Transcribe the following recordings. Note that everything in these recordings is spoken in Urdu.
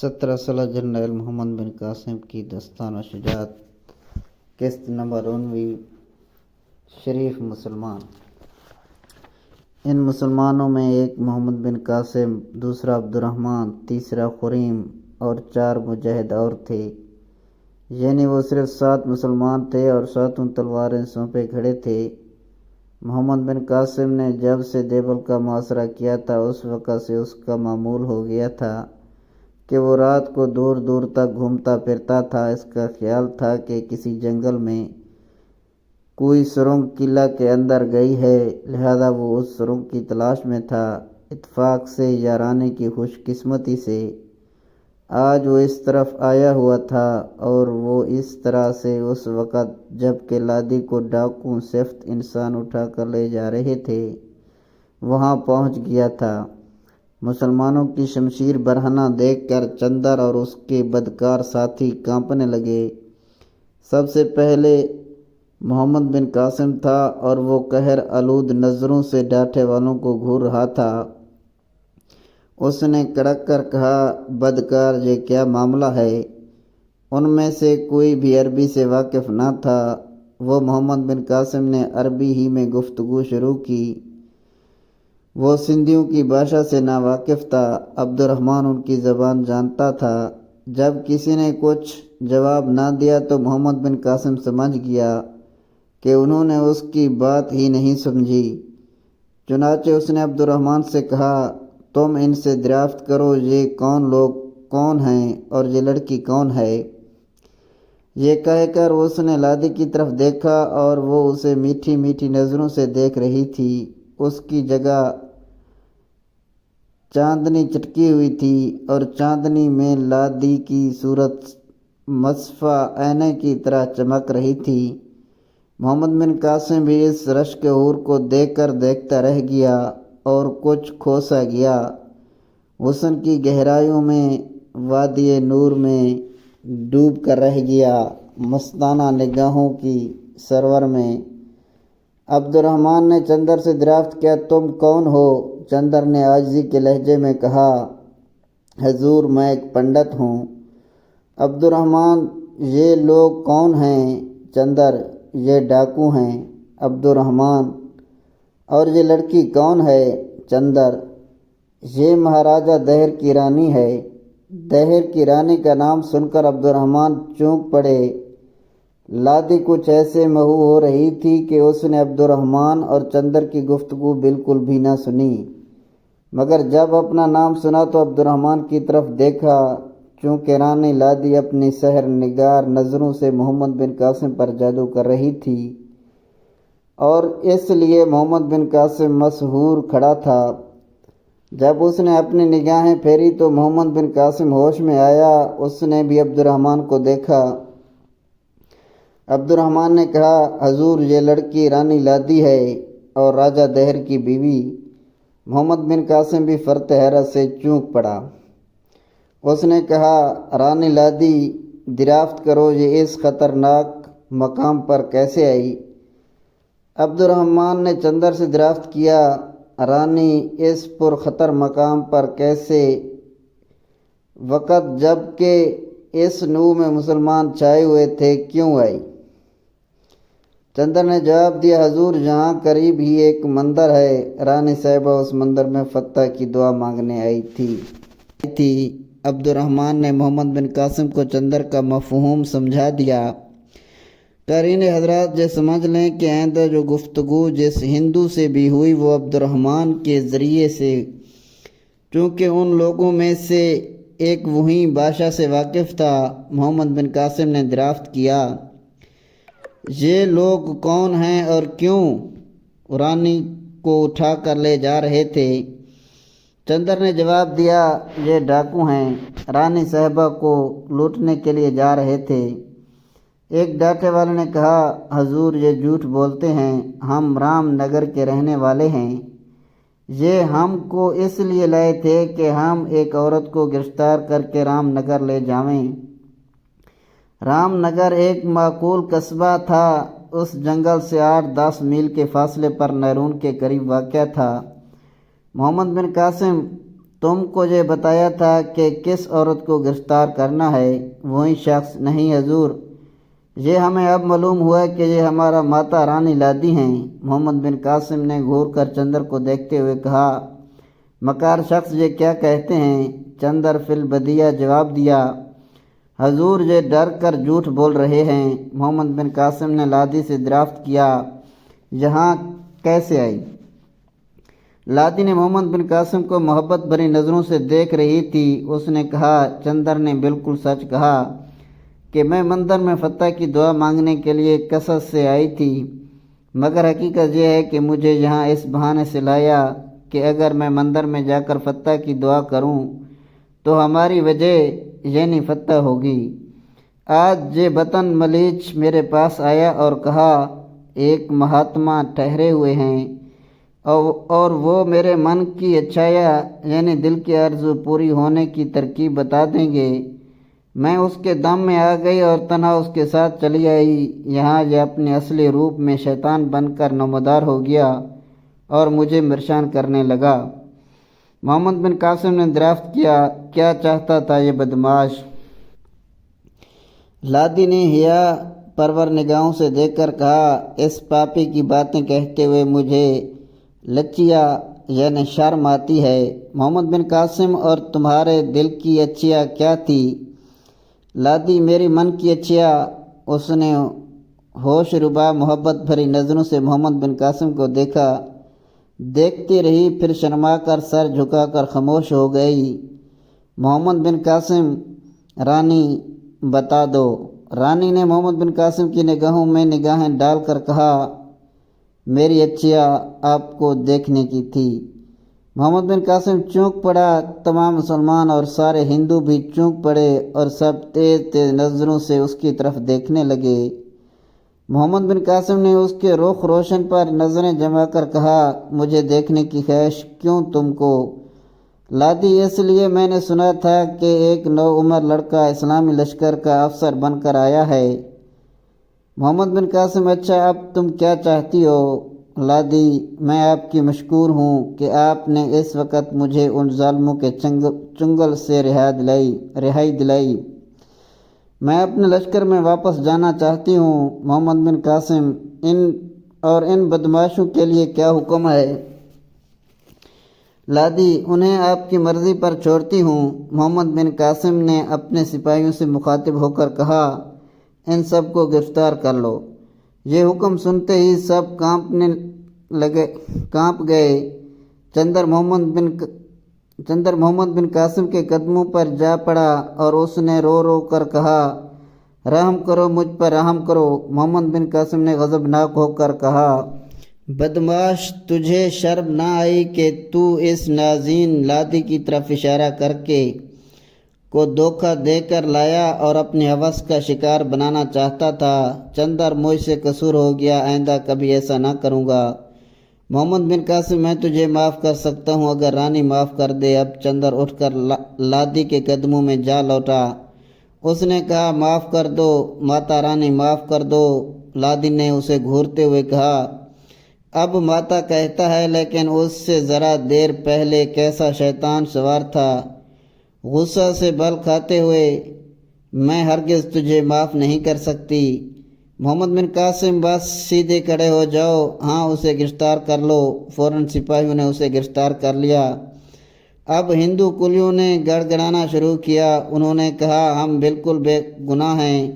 17 جنرل محمد بن قاسم کی داستان و شجاعت، قسط نمبر 19۔ شریف مسلمان۔ ان مسلمانوں میں ایک محمد بن قاسم، دوسرا عبد الرحمن، تیسرا خریم اور 4 مجاہد اور تھے، یعنی وہ صرف 7 مسلمان تھے اور 7 تلواریں سونپے کھڑے تھے۔ محمد بن قاسم نے جب سے دیوبند کا محاصرہ کیا تھا اس وقت سے اس کا معمول ہو گیا تھا کہ وہ رات کو دور دور تک گھومتا پھرتا تھا۔ اس کا خیال تھا کہ کسی جنگل میں کوئی سرنگ قلعہ کے اندر گئی ہے، لہذا وہ اس سرنگ کی تلاش میں تھا۔ اتفاق سے یا رانے کی خوش قسمتی سے آج وہ اس طرف آیا ہوا تھا، اور وہ اس طرح سے اس وقت جب کہ لادی کو ڈاکو صفت انسان اٹھا کر لے جا رہے تھے وہاں پہنچ گیا تھا۔ مسلمانوں کی شمشیر برہنہ دیکھ کر چندر اور اس کے بدکار ساتھی کانپنے لگے۔ سب سے پہلے محمد بن قاسم تھا اور وہ قہر آلود نظروں سے ڈاٹھے والوں کو گھور رہا تھا۔ اس نے کڑک کر کہا، بدکار، یہ کیا معاملہ ہے؟ ان میں سے کوئی بھی عربی سے واقف نہ تھا۔ وہ محمد بن قاسم نے عربی ہی میں گفتگو شروع کی۔ وہ سندھیوں کی بھاشا سے ناواقف تھا، عبد الرحمن ان کی زبان جانتا تھا۔ جب کسی نے کچھ جواب نہ دیا تو محمد بن قاسم سمجھ گیا کہ انہوں نے اس کی بات ہی نہیں سمجھی۔ چنانچہ اس نے عبد الرحمن سے کہا، تم ان سے دریافت کرو یہ لوگ کون ہیں اور یہ لڑکی کون ہے؟ یہ کہہ کر اس نے لادی کی طرف دیکھا اور وہ اسے میٹھی میٹھی نظروں سے دیکھ رہی تھی۔ اس کی جگہ چاندنی چٹکی ہوئی تھی اور چاندنی میں لادی کی صورت مصفا آئینے کی طرح چمک رہی تھی۔ محمد بن قاسم بھی اس رشک حور کو دیکھ کر دیکھتا رہ گیا اور کچھ کھوسا گیا۔ حسن کی گہرائیوں میں، وادی نور میں ڈوب کر رہ گیا، مستانہ نگاہوں کی سرور میں۔ عبد الرحمن نے چندر سے دریافت کیا، تم کون ہو؟ چندر نے عاجزی کے لہجے میں کہا، حضور، میں ایک پنڈت ہوں۔ عبد الرحمن، یہ لوگ کون ہیں؟ چندر، یہ ڈاکو ہیں۔ عبد الرحمن، اور یہ لڑکی کون ہے؟ چندر، یہ مہاراجہ دہر کی رانی ہے۔ دہر کی رانی کا نام سن کر عبد الرحمن چونک پڑے۔ لادی کچھ ایسے محو ہو رہی تھی کہ اس نے عبد الرحمن اور چندر کی گفتگو بالکل بھی نہ سنی، مگر جب اپنا نام سنا تو عبد الرحمن کی طرف دیکھا۔ چونکہ رانی لادی اپنی سحر نگار نظروں سے محمد بن قاسم پر جادو کر رہی تھی، اور اس لیے محمد بن قاسم مسحور کھڑا تھا۔ جب اس نے اپنی نگاہیں پھیری تو محمد بن قاسم ہوش میں آیا۔ اس نے بھی عبد الرحمن کو دیکھا۔ عبد الرحمن نے کہا، حضور، یہ لڑکی رانی لادی ہے اور راجہ دہر کی بیوی۔ محمد بن قاسم بھی فرط حیرت سے چونک پڑا۔ اس نے کہا، رانی لادی، دریافت کرو یہ اس خطرناک مقام پر کیسے آئی؟ عبد الرحمن نے چندر سے دریافت کیا، رانی اس پرخطر مقام پر کیسے وقت جب کہ اس نو میں مسلمان چھائے ہوئے تھے کیوں آئی؟ چندر نے جواب دیا، حضور، یہاں قریب ہی ایک مندر ہے، رانی صاحبہ اس مندر میں فتح کی دعا مانگنے آئی تھی۔ عبد الرحمن نے محمد بن قاسم کو چندر کا مفہوم سمجھا دیا۔ قارئین حضرات، یہ سمجھ لیں کہ آئندہ جو گفتگو جس ہندو سے بھی ہوئی وہ عبد الرحمن کے ذریعے سے، چونکہ ان لوگوں میں سے ایک وہی بھاشا سے واقف تھا۔ محمد بن قاسم نے دریافت کیا، یہ لوگ کون ہیں اور کیوں رانی کو اٹھا کر لے جا رہے تھے؟ چندر نے جواب دیا، یہ ڈاکو ہیں، رانی صاحبہ کو لوٹنے کے لیے جا رہے تھے۔ ایک ڈاکے والے نے کہا، حضور، یہ جھوٹ بولتے ہیں، ہم رام نگر کے رہنے والے ہیں۔ یہ ہم کو اس لیے لائے تھے کہ ہم ایک عورت کو گرفتار کر کے رام نگر لے جائیں۔ رام نگر ایک معقول قصبہ تھا، اس جنگل سے 8-10 میل کے فاصلے پر نیرون کے قریب واقع تھا۔ محمد بن قاسم، تم کو یہ بتایا تھا کہ کس عورت کو گرفتار کرنا ہے؟ وہی شخص: نہیں حضور، یہ ہمیں اب معلوم ہوا کہ یہ ہمارا ماتا رانی لادی ہیں۔ محمد بن قاسم نے گھور کر چندر کو دیکھتے ہوئے کہا: مکار شخص، یہ کیا کہتے ہیں؟ چندر فی البدیہہ جواب دیا: حضور، یہ ڈر کر جھوٹ بول رہے ہیں۔ محمد بن قاسم نے لادی سے دریافت کیا: یہاں کیسے آئی؟ لادی نے محمد بن قاسم کو محبت بھری نظروں سے دیکھ رہی تھی۔ اس نے کہا: چندر نے بالکل سچ کہا کہ میں مندر میں فتح کی دعا مانگنے کے لیے قصص سے آئی تھی، مگر حقیقت یہ ہے کہ مجھے یہاں اس بہانے سے لایا کہ اگر میں مندر میں جا کر فتح کی دعا کروں تو ہماری وجہ یعنی فتح ہوگی۔ آج یہ بطن ملیچ میرے پاس آیا اور کہا: ایک مہاتما ٹھہرے ہوئے ہیں اور وہ میرے من کی اچھایا یعنی دل کی آرزو پوری ہونے کی ترکیب بتا دیں گے۔ میں اس کے دم میں آ گئی اور تنہا اس کے ساتھ چلی آئی۔ یہاں یہ اپنے اصلی روپ میں شیطان بن کر نمودار ہو گیا اور مجھے پریشان کرنے لگا۔ محمد بن قاسم نے دریافت کیا: کیا چاہتا تھا یہ بدماش؟ لادی نے حیا پرور نگاہوں سے دیکھ کر کہا: اس پاپی کی باتیں کہتے ہوئے مجھے لچیا یعنی شرم آتی ہے۔ محمد بن قاسم: اور تمہارے دل کی اچھیا کیا تھی؟ لادی: میری من کی اچھیا۔ اس نے ہوش ربا محبت بھری نظروں سے محمد بن قاسم کو دیکھا، دیکھتی رہی، پھر شرما کر سر جھکا کر خاموش ہو گئی۔ محمد بن قاسم: رانی بتا دو۔ رانی نے محمد بن قاسم کی نگاہوں میں نگاہیں ڈال کر کہا: میری اچھیا آپ کو دیکھنے کی تھی۔ محمد بن قاسم چونک پڑا۔ تمام مسلمان اور سارے ہندو بھی چونک پڑے اور سب تیز تیز نظروں سے اس کی طرف دیکھنے لگے۔ محمد بن قاسم نے اس کے رخ روشن پر نظریں جما کر کہا: مجھے دیکھنے کی خواہش کیوں تم کو؟ لادی: اس لیے میں نے سنا تھا کہ ایک نوعمر لڑکا اسلامی لشکر کا افسر بن کر آیا ہے۔ محمد بن قاسم: اچھا، اب تم کیا چاہتی ہو؟ لادی: میں آپ کی مشکور ہوں کہ آپ نے اس وقت مجھے ان ظالموں کے چنگل سے رہائی دلائی۔ میں اپنے لشکر میں واپس جانا چاہتی ہوں۔ محمد بن قاسم: ان بدماشوں کے لیے کیا حکم ہے؟ لادی: انہیں آپ کی مرضی پر چھوڑتی ہوں۔ محمد بن قاسم نے اپنے سپاہیوں سے مخاطب ہو کر کہا: ان سب کو گرفتار کر لو۔ یہ حکم سنتے ہی سب کانپ گئے۔ چندر محمد بن قاسم کے قدموں پر جا پڑا اور اس نے رو رو کر کہا: رحم کرو، مجھ پر رحم کرو۔ محمد بن قاسم نے غضبناک ہو کر کہا: بدماش، تجھے شرم نہ آئی کہ تو اس نازنین لادی کی طرف اشارہ کر کے کو دھوکہ دے کر لایا اور اپنی ہوس کا شکار بنانا چاہتا تھا؟ چندر، مجھ سے قصور ہو گیا، آئندہ کبھی ایسا نہ کروں گا۔ محمد بن قاسم: میں تجھے معاف کر سکتا ہوں اگر رانی معاف کر دے۔ اب چندر اٹھ کر لادی کے قدموں میں جا لوٹا۔ اس نے کہا: معاف کر دو ماتا رانی، معاف کر دو۔ لادی نے اسے گھورتے ہوئے کہا: اب ماتا کہتا ہے، لیکن اس سے ذرا دیر پہلے کیسا شیطان سوار تھا۔ غصہ سے بل کھاتے ہوئے: میں ہرگز تجھے معاف نہیں کر سکتی۔ محمد بن قاسم: بس سیدھے کھڑے ہو جاؤ۔ ہاں، اسے گرفتار کر لو۔ فوراً سپاہیوں نے اسے گرفتار کر لیا۔ اب ہندو کلیوں نے گڑگڑانا شروع کیا۔ انہوں نے کہا: ہم بالکل بے گناہ ہیں۔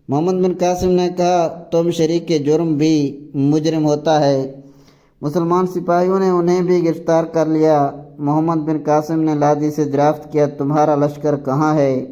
محمد بن قاسم نے کہا: تم شریک جرم بھی مجرم ہوتا ہے۔ مسلمان سپاہیوں نے انہیں بھی گرفتار کر لیا۔ محمد بن قاسم نے لادی سے دریافت کیا: تمہارا لشکر کہاں ہے؟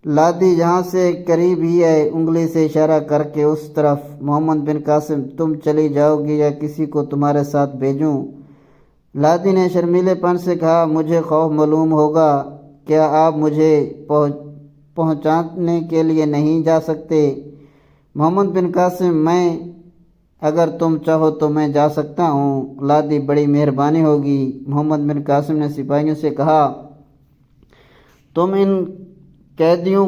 لادی: یہاں سے قریب ہی ہے، انگلی سے اشارہ کر کے اس طرف۔ محمد بن قاسم: تم چلی جاؤ گی یا کسی کو تمہارے ساتھ بھیجوں؟ لادی نے شرمیلے پن سے کہا: مجھے خوف معلوم ہوگا، کیا آپ مجھے پہنچانے کے لیے نہیں جا سکتے؟ محمد بن قاسم: اگر تم چاہو تو میں جا سکتا ہوں۔ لادی: بڑی مہربانی ہوگی۔ محمد بن قاسم نے سپاہیوں سے کہا: تم ان قیدیوں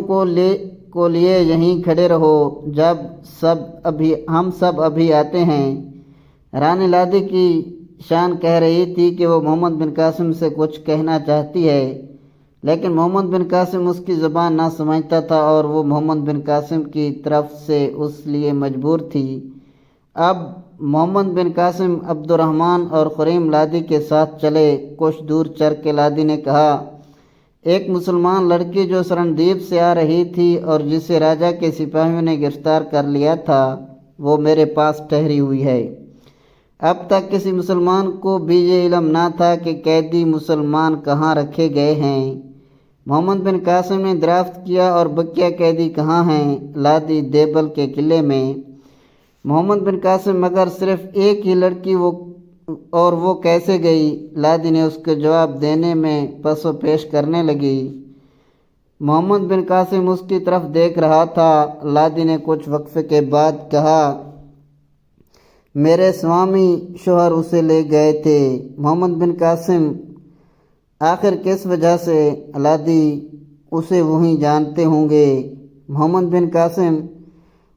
کو لیے یہیں کھڑے رہو، ہم سب ابھی آتے ہیں۔ رانی لادی کی شان کہہ رہی تھی کہ وہ محمد بن قاسم سے کچھ کہنا چاہتی ہے، لیکن محمد بن قاسم اس کی زبان نہ سمجھتا تھا اور وہ محمد بن قاسم کی طرف سے اس لیے مجبور تھی۔ اب محمد بن قاسم عبد الرحمن اور خریم لادی کے ساتھ چلے۔ کچھ دور چل کے لادی نے کہا، ایک مسلمان لڑکی جو سرندیپ سے آ رہی تھی اور جسے راجا کے سپاہیوں نے گرفتار کر لیا تھا، وہ میرے پاس ٹھہری ہوئی ہے۔ اب تک کسی مسلمان کو بھی یہ علم نہ تھا کہ قیدی مسلمان کہاں رکھے گئے ہیں۔ محمد بن قاسم نے دریافت کیا، اور بقیہ قیدی کہاں ہیں؟ لادی دیوبل کے قلعے میں۔ محمد بن قاسم، مگر صرف ایک ہی لڑکی، اور وہ کیسے گئی؟ لادی نے اس کو جواب دینے میں پس و پیش کرنے لگی۔ محمد بن قاسم اس کی طرف دیکھ رہا تھا۔ لادی نے کچھ وقفے کے بعد کہا، میرے سوامی شوہر اسے لے گئے تھے۔ محمد بن قاسم، آخر کس وجہ سے؟ لادی، اسے وہی جانتے ہوں گے۔ محمد بن قاسم،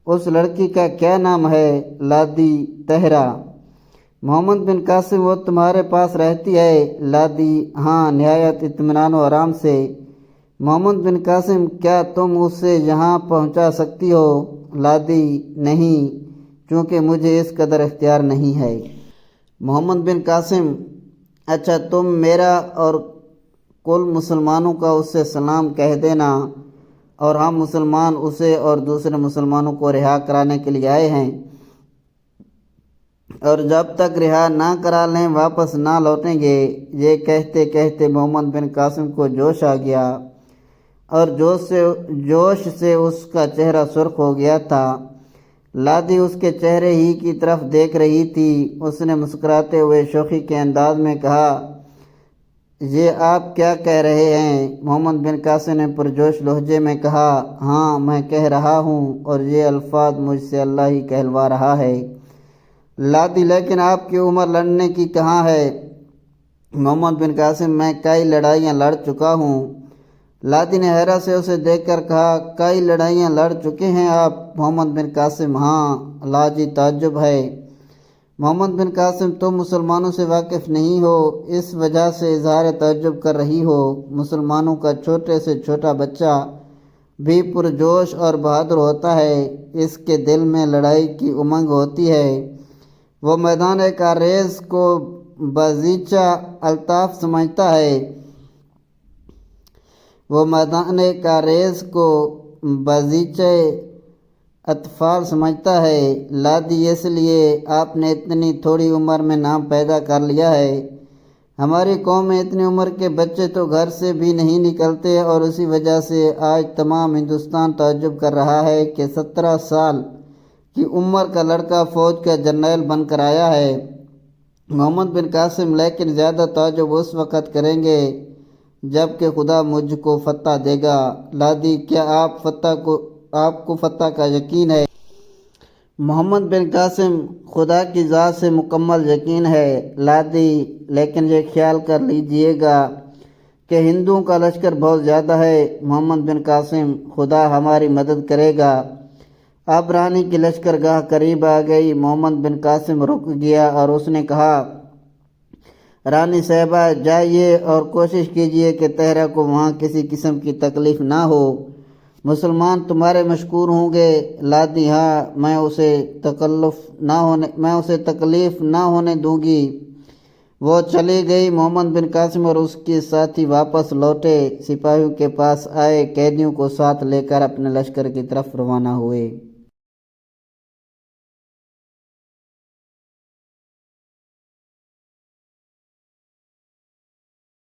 اس لڑکی کا کیا نام ہے؟ لادی، طاہرہ۔ محمد بن قاسم، وہ تمہارے پاس رہتی ہے؟ لادی، ہاں، نہایت اطمینان و آرام سے۔ محمد بن قاسم، کیا تم اسے یہاں پہنچا سکتی ہو؟ لادی، نہیں، چونکہ مجھے اس قدر اختیار نہیں ہے۔ محمد بن قاسم، اچھا، تم میرا اور کل مسلمانوں کا اس سے سلام کہہ دینا، اور ہم مسلمان اسے اور دوسرے مسلمانوں کو رہا کرانے کے لیے آئے ہیں، اور جب تک رہا نہ کرا لیں واپس نہ لوٹیں گے۔ یہ کہتے کہتے محمد بن قاسم کو جوش آ گیا، اور جوش سے اس کا چہرہ سرخ ہو گیا تھا۔ لادی اس کے چہرے ہی کی طرف دیکھ رہی تھی۔ اس نے مسکراتے ہوئے شوخی کے انداز میں کہا، یہ آپ کیا کہہ رہے ہیں؟ محمد بن قاسم نے پرجوش لہجے میں کہا، ہاں، میں کہہ رہا ہوں، اور یہ الفاظ مجھ سے اللہ ہی کہلوا رہا ہے۔ لادی، لیکن آپ کی عمر لڑنے کی کہاں ہے؟ محمد بن قاسم، میں کئی لڑائیاں لڑ چکا ہوں۔ لادی نے حیرت سے اسے دیکھ کر کہا، کئی لڑائیاں لڑ چکے ہیں آپ؟ محمد بن قاسم، ہاں۔ لادی، تعجب ہے۔ محمد بن قاسم، تم مسلمانوں سے واقف نہیں ہو، اس وجہ سے اظہار تعجب کر رہی ہو۔ مسلمانوں کا چھوٹے سے چھوٹا بچہ بھی پرجوش اور بہادر ہوتا ہے، اس کے دل میں لڑائی کی امنگ ہوتی ہے۔ وہ میدان کارریز کو بازیچہ الطاف سمجھتا ہے۔ وہ میدان کارریز کو بازیچہ اطفال سمجھتا ہے۔ لادی، اس لیے آپ نے اتنی تھوڑی عمر میں نام پیدا کر لیا ہے۔ ہماری قوم میں اتنی عمر کے بچے تو گھر سے بھی نہیں نکلتے، اور اسی وجہ سے آج تمام ہندوستان تعجب کر رہا ہے کہ 17 سال کی عمر کا لڑکا فوج کا جرنیل بن کر آیا ہے۔ محمد بن قاسم، لیکن زیادہ تعجب اس وقت کریں گے جب کہ خدا مجھ کو فتح دے گا۔ لادی، کیا آپ کو فتح کا یقین ہے؟ محمد بن قاسم، خدا کی ذات سے مکمل یقین ہے۔ لادی، لیکن یہ خیال کر لیجئے گا کہ ہندوؤں کا لشکر بہت زیادہ ہے۔ محمد بن قاسم، خدا ہماری مدد کرے گا۔ اب رانی کی لشکر گاہ قریب آ گئی۔ محمد بن قاسم رک گیا اور اس نے کہا، رانی صاحبہ، جائیے اور کوشش کیجئے کہ طاہرہ کو وہاں کسی قسم کی تکلیف نہ ہو۔ مسلمان تمہارے مشکور ہوں گے۔ لادی، ہاں، میں اسے تکلیف نہ ہونے دوں گی۔ وہ چلی گئی۔ محمد بن قاسم اور اس کے ساتھی واپس لوٹے، سپاہیوں کے پاس آئے، قیدیوں کو ساتھ لے کر اپنے لشکر کی طرف روانہ ہوئے۔